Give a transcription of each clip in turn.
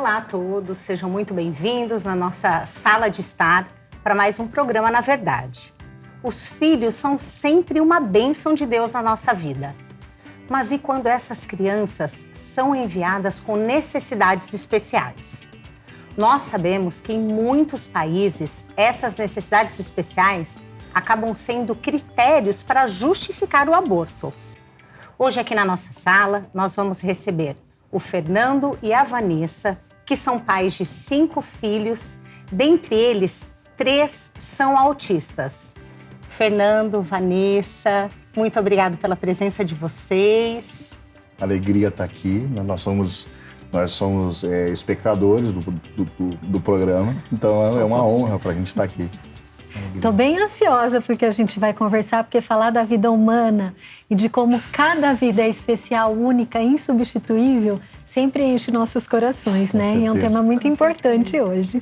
Olá a todos, sejam muito bem-vindos na nossa sala de estar para mais um programa Na Verdade. Os filhos são sempre uma bênção de Deus na nossa vida. Mas e quando essas crianças são enviadas com necessidades especiais? Nós sabemos que em muitos países essas necessidades especiais acabam sendo critérios para justificar o aborto. Hoje aqui na nossa sala nós vamos receber o Fernando e a Vanessa, que são pais de 5 filhos, dentre eles 3 são autistas. Fernando, Vanessa, muito obrigado pela presença de vocês. Alegria estar aqui, nós somos espectadores do programa, então é uma honra para a gente estar aqui. Estou bem ansiosa porque a gente vai conversar, porque falar da vida humana e de como cada vida é especial, única, insubstituível, sempre enche nossos corações, Com né? certeza. E é um tema muito importante hoje.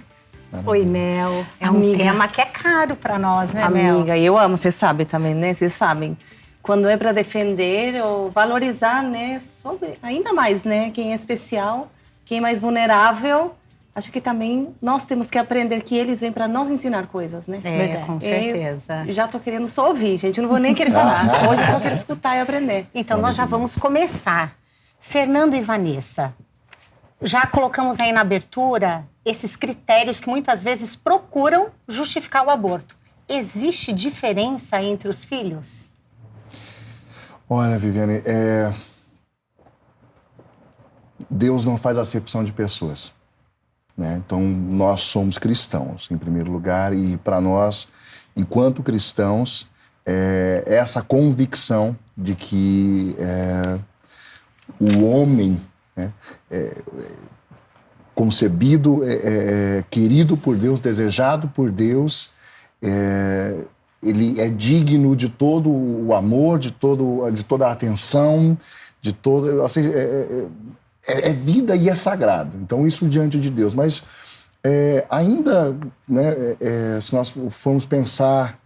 Oi, Mel. É um tema que é caro para nós, né, Mel? Amiga, eu amo, você sabe também, né? Vocês sabem. Quando é para defender ou valorizar, né? Sobre, ainda mais, né? Quem é especial, quem é mais vulnerável. Acho que também nós temos que aprender que eles vêm para nos ensinar coisas, né? É, com certeza. Eu já tô querendo só ouvir, gente. Eu não vou nem querer falar. Hoje eu só quero escutar e aprender. Então, nós já vamos começar. Fernando e Vanessa, já colocamos aí na abertura esses critérios que muitas vezes procuram justificar o aborto. Existe diferença entre os filhos? Olha, Viviane, Deus não faz acepção de pessoas, né? Então, nós somos cristãos, em primeiro lugar, e para nós, enquanto cristãos, essa convicção de que o homem, né, concebido, querido por Deus, desejado por Deus, ele é digno de todo o amor, de toda a atenção, de todo, assim, é vida e é sagrado. Então, isso diante de Deus. Mas ainda, né, se nós formos pensar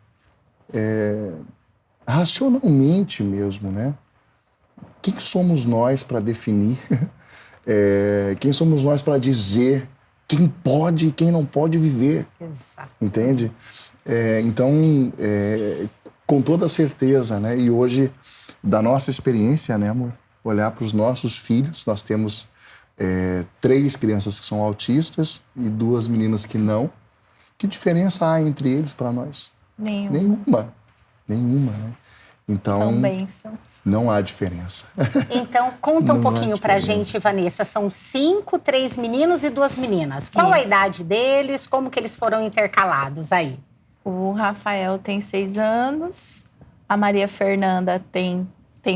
racionalmente mesmo, né? Quem somos nós para definir? Quem somos nós para dizer quem pode e quem não pode viver? Exato. Entende? Então, com toda certeza, né? E hoje, da nossa experiência, né, amor? Olhar para os nossos filhos, nós temos 3 crianças que são autistas e 2 meninas que não. Que diferença há entre eles para nós? Nenhuma, né? Então, são bênçãos. Não há diferença. Então, conta um pouquinho pra gente, Vanessa. São 5, 3 meninos e 2 meninas. Qual a idade deles? Como que eles foram intercalados aí? O Rafael tem 6 anos, a Maria Fernanda tem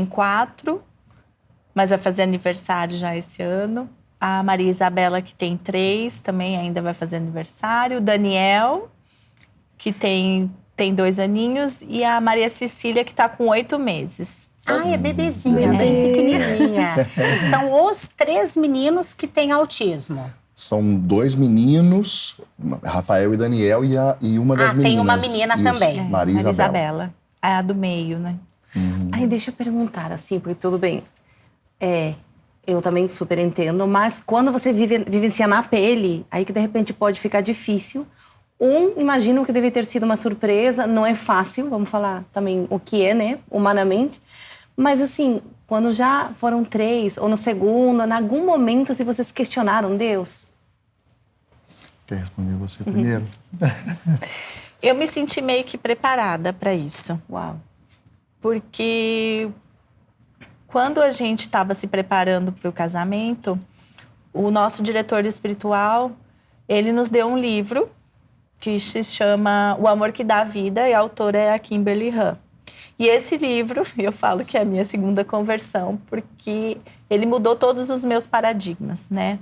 4, mas vai fazer aniversário já esse ano. A Maria Isabela, que tem 3, também ainda vai fazer aniversário. O Daniel, que tem 2 aninhos. E a Maria Cecília, que está com 8 meses. É bebezinha, bem pequenininha. E são os 3 meninos que têm autismo. São 2 meninos, Rafael e Daniel, e uma das meninas. Tem uma menina também. Maria Isabela. É a do meio, né? Aí deixa eu perguntar, assim, porque tudo bem. Eu também super entendo, mas quando você vivencia na pele, aí que de repente pode ficar difícil. Imagino que deve ter sido uma surpresa, não é fácil, vamos falar também o que é, né, humanamente. Mas assim, quando já foram 3, ou no segundo, em algum momento, se vocês questionaram Deus? Quer responder você primeiro? Eu me senti meio que preparada para isso. Uau! Porque quando a gente estava se preparando para o casamento, o nosso diretor espiritual, ele nos deu um livro que se chama O Amor que Dá Vida, e a autora é a Kimberly Han. E esse livro, eu falo que é a minha segunda conversão, porque ele mudou todos os meus paradigmas, né?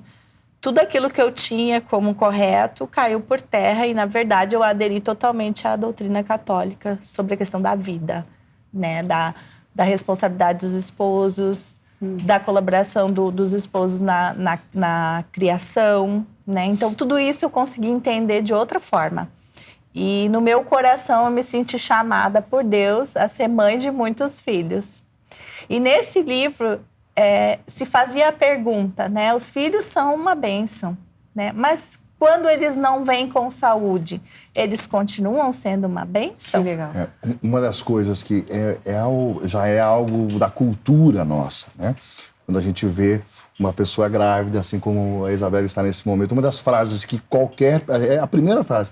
Tudo aquilo que eu tinha como correto caiu por terra e, na verdade, eu aderi totalmente à doutrina católica sobre a questão da vida, né? Da responsabilidade dos esposos, da colaboração dos esposos na criação, né? Então, tudo isso eu consegui entender de outra forma. E no meu coração eu me senti chamada por Deus a ser mãe de muitos filhos. E nesse livro se fazia a pergunta, né? Os filhos são uma bênção. né? Mas quando eles não vêm com saúde, eles continuam sendo uma bênção? Que legal. Uma das coisas que já é algo da cultura nossa, né? Quando a gente vê uma pessoa grávida, assim como a Isabela está nesse momento, uma das frases que a primeira frase,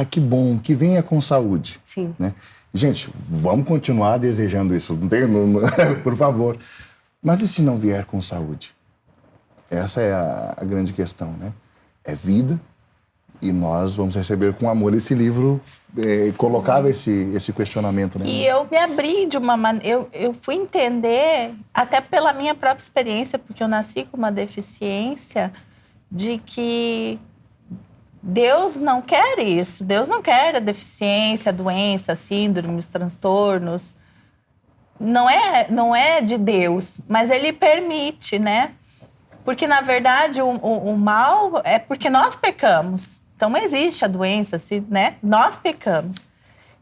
que bom, que venha com saúde. Sim. Né? Gente, vamos continuar desejando isso, por favor. Mas e se não vier com saúde? Essa é a grande questão, né? É vida, e nós vamos receber com amor esse livro, colocava esse questionamento. Né? E eu me abri de uma maneira, eu fui entender, até pela minha própria experiência, porque eu nasci com uma deficiência, de que Deus não quer isso. Deus não quer a deficiência, a doença, a síndrome, os transtornos. Não é de Deus, mas Ele permite, né? Porque, na verdade, o mal é porque nós pecamos. Então, não existe a doença, né? Nós pecamos.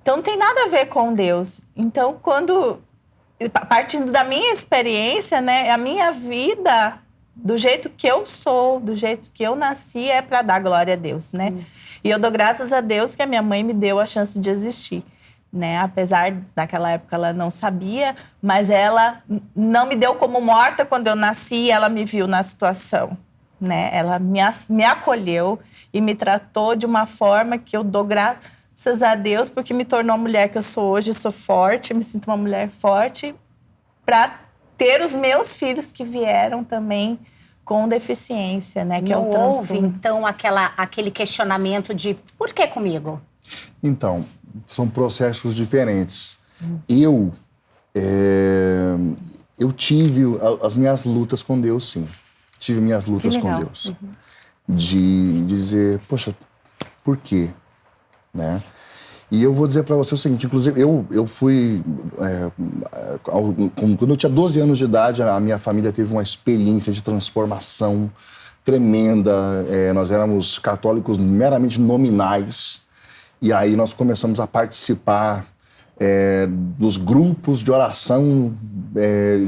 Então, não tem nada a ver com Deus. Então, partindo da minha experiência, né? A minha vida, do jeito que eu sou, do jeito que eu nasci, é para dar glória a Deus, né? E eu dou graças a Deus que a minha mãe me deu a chance de existir. Né? Apesar, naquela época, ela não sabia, mas ela não me deu como morta quando eu nasci, ela me viu na situação, né? Ela me acolheu e me tratou de uma forma que eu dou graças a Deus, porque me tornou a mulher que eu sou hoje, sou forte, me sinto uma mulher forte, para ter os meus filhos que vieram também com deficiência, né? Que não é houve, então, aquele questionamento de por que comigo? Então, são processos diferentes. Eu tive as minhas lutas com Deus, sim. Tive minhas lutas com Deus. De dizer, poxa, por quê? Né? E eu vou dizer para você o seguinte, inclusive, eu fui... quando eu tinha 12 anos de idade, a minha família teve uma experiência de transformação tremenda. Nós éramos católicos meramente nominais. E aí nós começamos a participar dos grupos de oração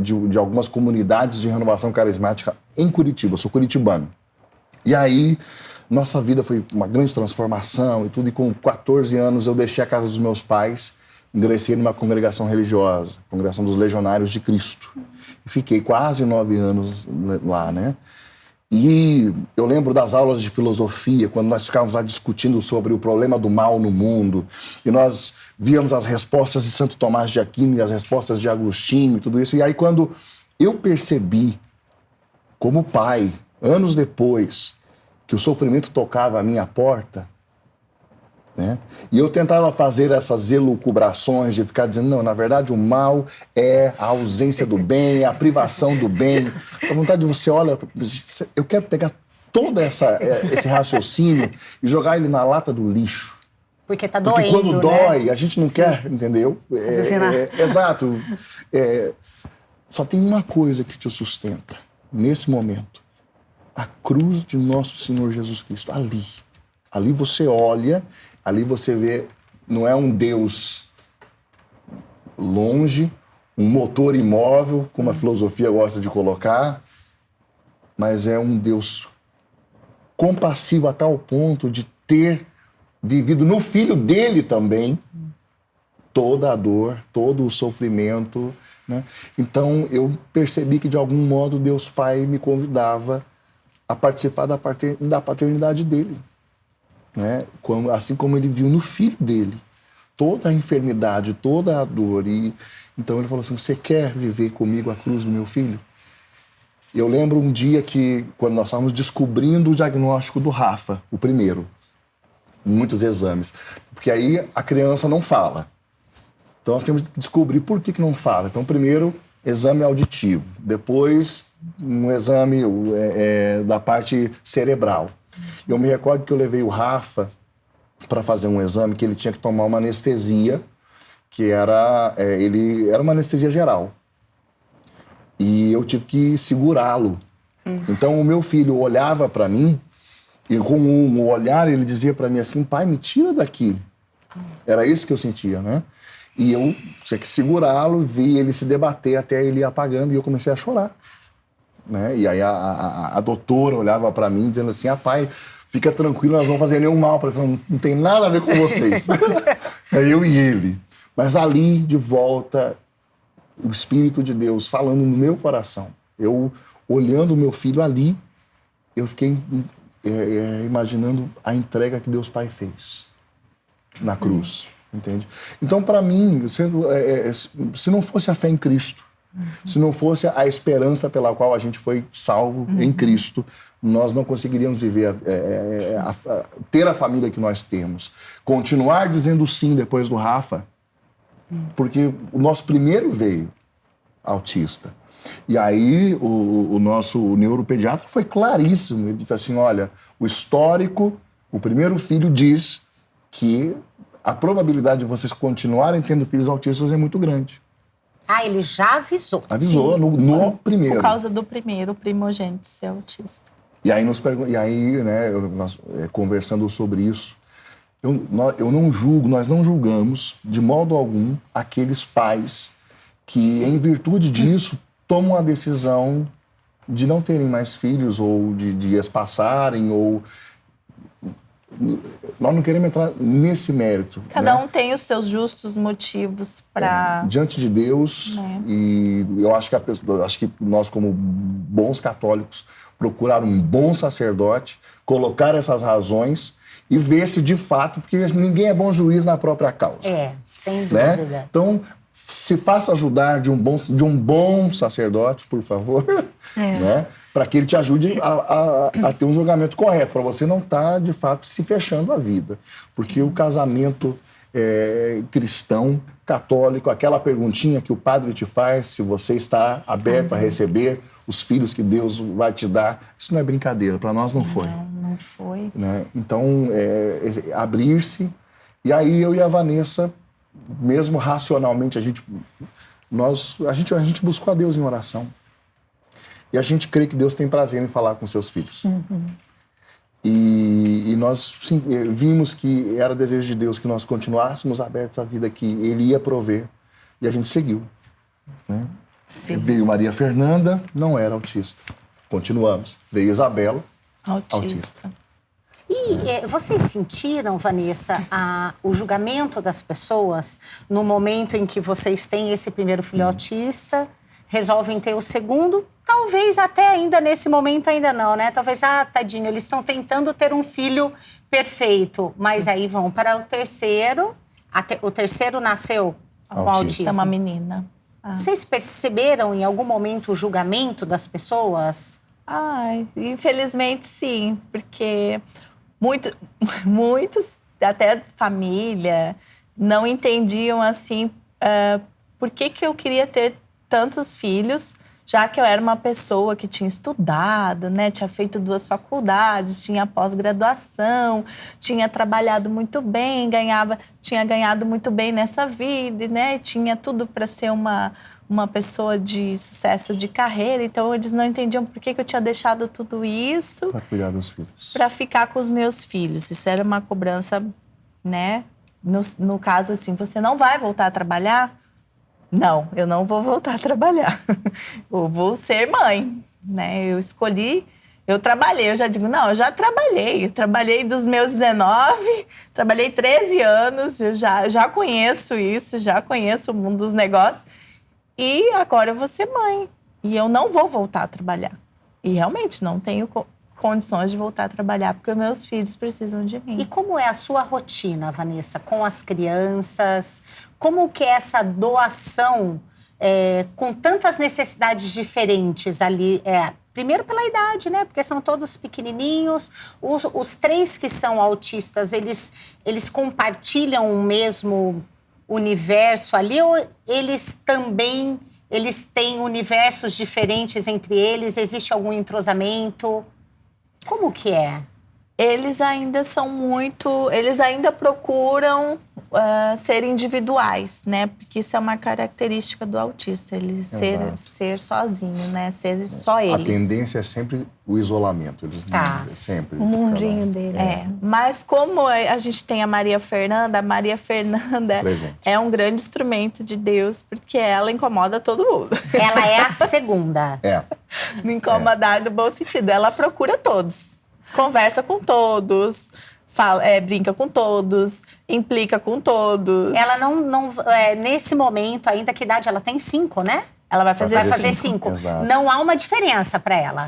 de algumas comunidades de renovação carismática em Curitiba. Eu sou curitibano. E aí nossa vida foi uma grande transformação e tudo. E com 14 anos eu deixei a casa dos meus pais, ingressei numa congregação religiosa, Congregação dos Legionários de Cristo. E fiquei quase 9 anos lá, né? E eu lembro das aulas de filosofia, quando nós ficávamos lá discutindo sobre o problema do mal no mundo, e nós víamos as respostas de Santo Tomás de Aquino e as respostas de Agostinho e tudo isso. E aí, quando eu percebi, como pai, anos depois, que o sofrimento tocava a minha porta, né? E eu tentava fazer essas elucubrações de ficar dizendo, não, na verdade o mal é a ausência do bem, é a privação do bem. A vontade de você, olha, eu quero pegar todo esse raciocínio e jogar ele na lata do lixo. Porque tá doendo, doendo, quando dói, a gente não quer, entendeu? Exato. Só tem uma coisa que te sustenta nesse momento. A cruz de nosso Senhor Jesus Cristo, ali. Ali você olha, ali você vê, não é um Deus longe, um motor imóvel, como a filosofia gosta de colocar, mas é um Deus compassivo a tal ponto de ter vivido no Filho dele também toda a dor, todo o sofrimento, né? Então eu percebi que de algum modo Deus Pai me convidava a participar da paternidade dele. Né? Assim como ele viu no filho dele toda a enfermidade, toda a dor. E então ele falou assim, você quer viver comigo a cruz do meu filho? Eu lembro um dia que, quando nós estávamos descobrindo o diagnóstico do Rafa, o primeiro, muitos exames, porque aí a criança não fala. Então nós temos que descobrir por que não fala. Então primeiro, exame auditivo, depois um exame da parte cerebral. Eu me recordo que eu levei o Rafa para fazer um exame que ele tinha que tomar uma anestesia, que era uma anestesia geral. E eu tive que segurá-lo. Então o meu filho olhava para mim e com um olhar ele dizia para mim assim, pai, me tira daqui. Era isso que eu sentia, né? E eu tinha que segurá-lo, vi ele se debater até ele ir apagando e eu comecei a chorar. né? E aí a doutora olhava para mim dizendo assim, pai, fica tranquilo, nós não vamos fazer nenhum mal. Não tem nada a ver com vocês. É eu e ele. Mas ali, de volta, o Espírito de Deus falando no meu coração. Eu, olhando o meu filho ali, eu fiquei imaginando a entrega que Deus Pai fez na cruz, entende? Então, para mim, se não fosse a fé em Cristo, se não fosse a esperança pela qual a gente foi salvo em Cristo, nós não conseguiríamos viver, ter a família que nós temos. Continuar dizendo sim depois do Rafa, porque o nosso primeiro veio autista. E aí o nosso neuropediatra foi claríssimo. Ele disse assim, olha, o histórico, o primeiro filho diz que a probabilidade de vocês continuarem tendo filhos autistas é muito grande. Ele já avisou. Avisou no primeiro. Por causa do primeiro, o primogênito ser autista. E aí, né, nós conversando sobre isso, eu não julgo, nós não julgamos de modo algum aqueles pais que, em virtude disso, tomam a decisão de não terem mais filhos ou de espaçarem ou... Nós não queremos entrar nesse mérito. Cada um tem os seus justos motivos para... diante de Deus, e eu acho que nós, como bons católicos, procurar um bom sacerdote, colocar essas razões e ver se de fato, porque ninguém é bom juiz na própria causa. Sem dúvida. Né? Então, se faça ajudar de um bom sacerdote, por favor, né? Para que ele te ajude a ter um julgamento correto, para você não estar, de fato, se fechando a vida. Porque o casamento cristão, católico, aquela perguntinha que o padre te faz, se você está aberto a receber os filhos que Deus vai te dar, isso não é brincadeira, para nós não foi. Não foi. Né? Então, abrir-se, e aí eu e a Vanessa, mesmo racionalmente, a gente buscou a Deus em oração. E a gente crê que Deus tem prazer em falar com seus filhos. E nós sim, vimos que era desejo de Deus que nós continuássemos abertos à vida que Ele ia prover. E a gente seguiu. Né? Veio Maria Fernanda, não era autista. Continuamos. Veio Isabela, autista. E vocês sentiram, Vanessa, o julgamento das pessoas no momento em que vocês têm esse primeiro filho autista, resolvem ter o segundo? Talvez até ainda nesse momento ainda não, né? Talvez, tadinho, eles estão tentando ter um filho perfeito, mas aí vão para o terceiro. O terceiro nasceu com autismo. É uma menina. Vocês perceberam em algum momento o julgamento das pessoas? Infelizmente sim, porque muitos, até família, não entendiam assim por que eu queria ter tantos filhos, já que eu era uma pessoa que tinha estudado, né? Tinha feito 2 faculdades, tinha pós-graduação, tinha trabalhado muito bem, tinha ganhado muito bem nessa vida, né? Tinha tudo para ser uma pessoa de sucesso de carreira. Então, eles não entendiam por que eu tinha deixado tudo isso... Para cuidar dos filhos. Para ficar com os meus filhos. Isso era uma cobrança, né? No caso, assim, você não vai voltar a trabalhar? Não, eu não vou voltar a trabalhar. Eu vou ser mãe, né? Eu trabalhei, eu já digo, não, eu já trabalhei. Eu trabalhei dos meus 19, trabalhei 13 anos, eu já conheço isso, já conheço o mundo dos negócios. E agora eu vou ser mãe. E eu não vou voltar a trabalhar. E realmente não tenho condições de voltar a trabalhar, porque meus filhos precisam de mim. E como é a sua rotina, Vanessa, com as crianças? Como que é essa doação com tantas necessidades diferentes ali? Primeiro pela idade, né? Porque são todos pequenininhos. Os 3 que são autistas, eles compartilham o mesmo universo ali, ou eles têm universos diferentes entre eles? Existe algum entrosamento? Como que é? Eles ainda procuram ser individuais, né? Porque isso é uma característica do autista, ele ser sozinho, né? Ser só ele. A tendência é sempre o isolamento. Eles sempre. O mundinho dele. Mas como a gente tem a Maria Fernanda Presente. é um grande instrumento de Deus, porque ela incomoda todo mundo. Ela é a segunda. No incomodar no bom sentido. Ela procura todos, conversa com todos, brinca com todos, implica com todos. Ela não nesse momento ainda, que idade ela tem? 5, né? Ela vai fazer 5. Exato. Não há uma diferença para ela.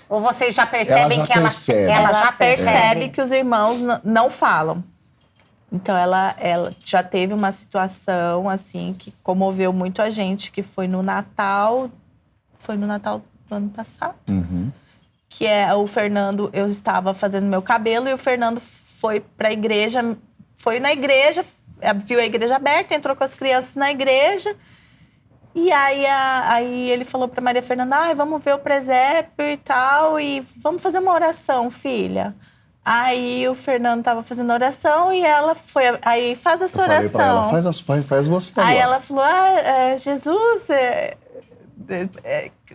Ou vocês já percebem que ela já percebe que os irmãos não falam. Então ela já teve uma situação assim que comoveu muito a gente, que foi no Natal do ano passado. Que é o Fernando, eu estava fazendo meu cabelo e o Fernando foi para a igreja, foi na igreja, viu a igreja aberta, entrou com as crianças na igreja. E aí ele falou para Maria Fernanda, vamos ver o presépio e tal, e vamos fazer uma oração, filha. Aí o Fernando estava fazendo oração e ela foi, aí faz essa oração. Falei pra ela, faz você agora. Aí ela falou, Jesus,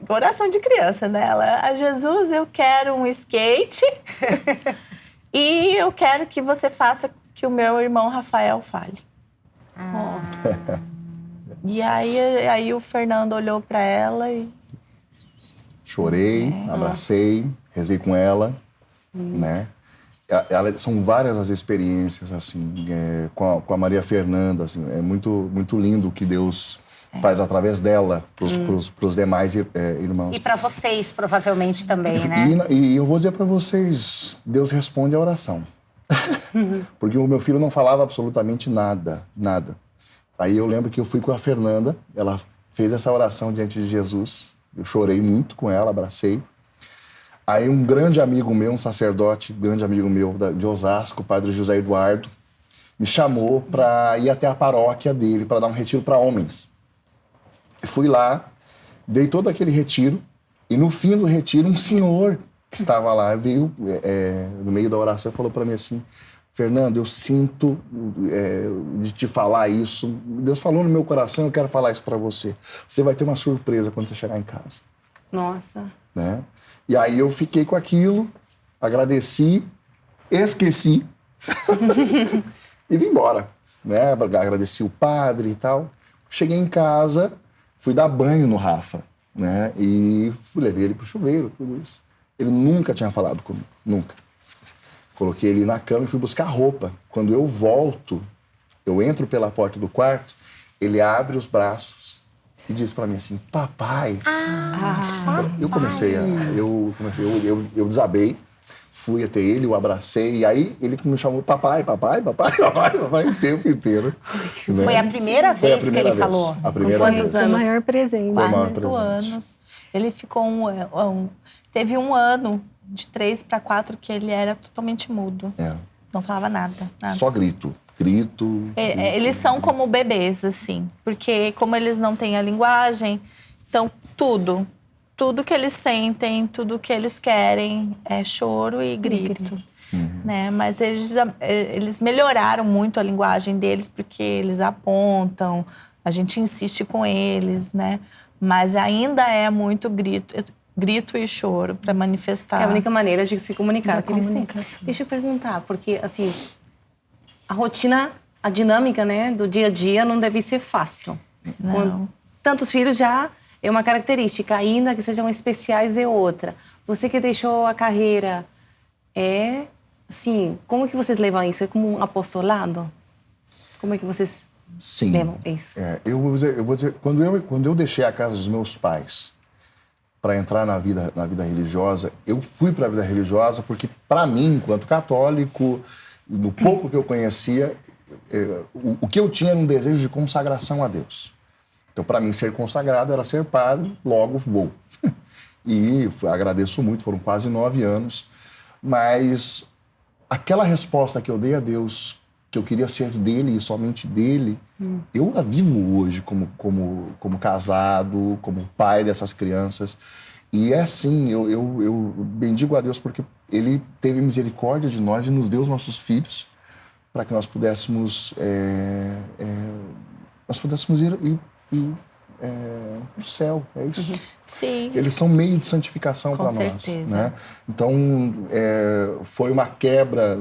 oração de criança, né? Jesus, eu quero um skate e eu quero que você faça que o meu irmão Rafael fale. E aí o Fernando olhou para ela e... Chorei, abracei, rezei com ela, né? São várias as experiências, assim, com a Maria Fernanda, assim, é muito, muito lindo o que Deus faz através dela para os demais irmãos. E para vocês, provavelmente, também, né? E eu vou dizer para vocês, Deus responde a oração. Porque o meu filho não falava absolutamente nada. Aí eu lembro que eu fui com a Fernanda, ela fez essa oração diante de Jesus, eu chorei muito com ela, abracei. Aí um grande amigo meu, um sacerdote, grande amigo meu de Osasco, o padre José Eduardo, me chamou para ir até a paróquia dele, para dar um retiro para homens. Eu fui lá, dei todo aquele retiro, e no fim do retiro, um senhor que estava lá veio no meio da oração e falou para mim assim, Fernando, eu sinto de te falar isso, Deus falou no meu coração, eu quero falar isso para você. Você vai ter uma surpresa quando você chegar em casa. Nossa. Né? E aí eu fiquei com aquilo, agradeci, esqueci e vim embora. Né? Agradeci o padre e tal. Cheguei em casa, fui dar banho no Rafa, né? E levei ele pro chuveiro, tudo isso. Ele nunca tinha falado comigo, nunca. Coloquei ele na cama e fui buscar roupa. Quando eu volto, eu entro pela porta do quarto, ele abre os braços e diz pra mim assim, papai. Eu desabei, fui até ele, eu abracei, e aí ele me chamou papai o tempo inteiro. Né? Foi a primeira vez que ele falou? A primeira vez. Quantos anos? O maior presente. 4 anos. Ele ficou teve um ano de 3 para 4 que ele era totalmente mudo. Não falava nada. Só grito. Eles são como bebês, assim. Porque como eles não têm a linguagem, então tudo que eles sentem, tudo que eles querem é choro e grito. Né? Mas eles melhoraram muito a linguagem deles, porque eles apontam, a gente insiste com eles, né? Mas ainda é muito grito e choro para manifestar. É a única maneira de se comunicar. Deixa eu perguntar, porque assim, a rotina, a dinâmica, né, do dia a dia não deve ser fácil. Não. Com tantos filhos já é uma característica, ainda que sejam especiais é outra. Você que deixou a carreira, assim, como que vocês levam isso? É como um apostolado? Como é que vocês levam isso? Eu vou dizer, quando eu deixei a casa dos meus pais para entrar na vida religiosa, eu fui para a vida religiosa porque, para mim, enquanto católico, no pouco que eu conhecia, o que eu tinha era um desejo de consagração a Deus. Então, para mim, ser consagrado era ser padre, logo vou. E agradeço muito, foram quase 9 anos. Mas aquela resposta que eu dei a Deus, que eu queria ser dele e somente dele, eu a vivo hoje como casado, como pai dessas crianças. E é assim, eu bendigo a Deus porque ele teve misericórdia de nós e nos deu os nossos filhos para que nós pudéssemos ir para o céu, é isso. Sim. Eles são meio de santificação para nós. Com certeza. Né? Então, foi uma quebra,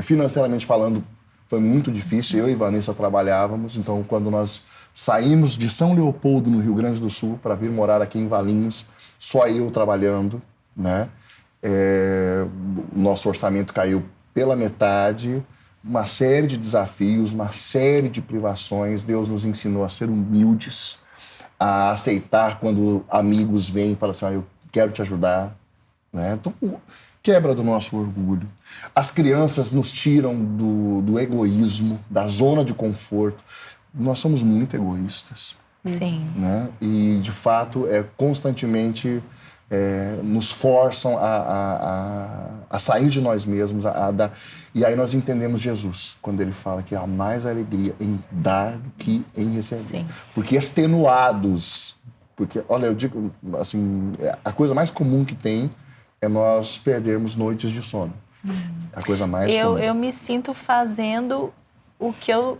financeiramente falando, foi muito difícil. Eu e Vanessa trabalhávamos, então quando nós saímos de São Leopoldo, no Rio Grande do Sul, para vir morar aqui em Valinhos, só eu trabalhando, né? O nosso orçamento caiu pela metade, uma série de desafios, uma série de privações. Deus nos ensinou a ser humildes, a aceitar quando amigos vêm e falam assim, eu quero te ajudar, né? Então, quebra do nosso orgulho. As crianças nos tiram do egoísmo, da zona de conforto. Nós somos muito egoístas. Sim. Né? E, de fato, constantemente nos forçam a sair de nós mesmos. E aí nós entendemos Jesus, quando ele fala que há mais alegria em dar do que em receber. Sim. Porque extenuados... Porque, olha, eu digo assim, a coisa mais comum que tem é nós perdermos noites de sono. A coisa mais comum. Eu me sinto fazendo o que eu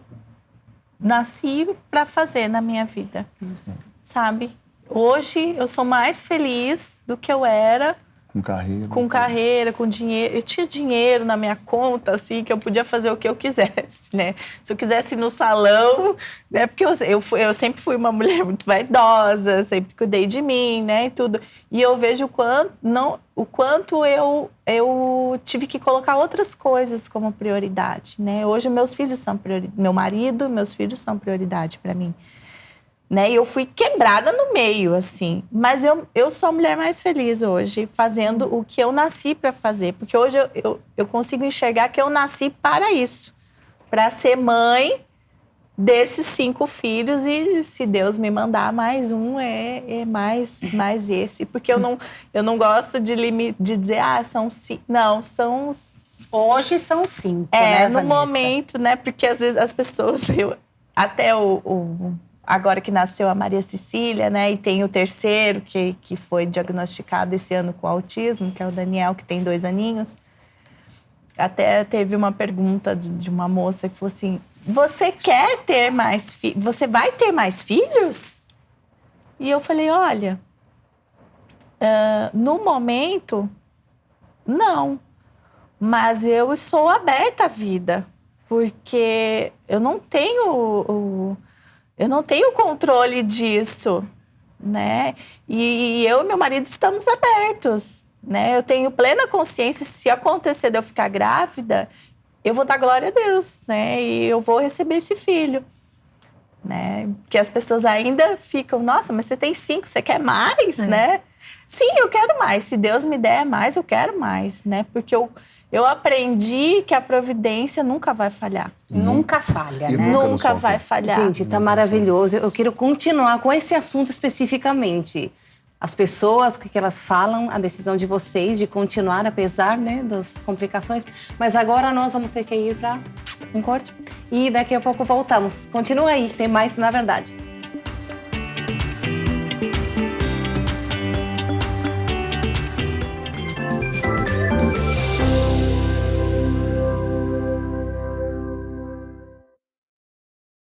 nasci para fazer na minha vida, sabe? Hoje eu sou mais feliz do que eu era. Com carreira, com dinheiro. Eu tinha dinheiro na minha conta, assim, que eu podia fazer o que eu quisesse, né? Se eu quisesse ir no salão, né? Porque eu sempre fui uma mulher muito vaidosa, sempre cuidei de mim, né? E tudo. E eu vejo o quanto eu tive que colocar outras coisas como prioridade, né? Hoje meus filhos são prioridade. Meu marido, meus filhos são prioridade para mim. Né? E eu fui quebrada no meio, assim. Mas eu sou a mulher mais feliz hoje, fazendo o que eu nasci para fazer. Porque hoje eu consigo enxergar que eu nasci para isso. Para ser mãe desses 5 filhos. E se Deus me mandar mais um, mais esse. Porque eu não gosto de dizer, são 5. Não, são... Hoje são 5, né, no Vanessa? momento, né? Porque às vezes as pessoas... Até agora que nasceu a Maria Cecília, né? E tem o terceiro que foi diagnosticado esse ano com autismo, que é o Daniel, que tem 2 aninhos. Até teve uma pergunta de uma moça que falou assim, você quer ter mais filhos? Você vai ter mais filhos? E eu falei, olha, no momento, não. Mas eu sou aberta à vida, porque eu não tenho controle disso, né? E eu e meu marido estamos abertos, né? Eu tenho plena consciência, se acontecer de eu ficar grávida, eu vou dar glória a Deus, né? E eu vou receber esse filho, né? Que as pessoas ainda ficam, nossa, mas você tem 5, você quer mais, né? Sim, eu quero mais. Se Deus me der mais, eu quero mais, né? Porque eu aprendi que a providência nunca vai falhar. Nunca falha, né? Nunca vai falhar. Gente, tá maravilhoso. Eu quero continuar com esse assunto especificamente. As pessoas, o que elas falam, a decisão de vocês de continuar, apesar, né, das complicações. Mas agora nós vamos ter que ir para um corte. E daqui a pouco voltamos. Continua aí, tem mais na verdade.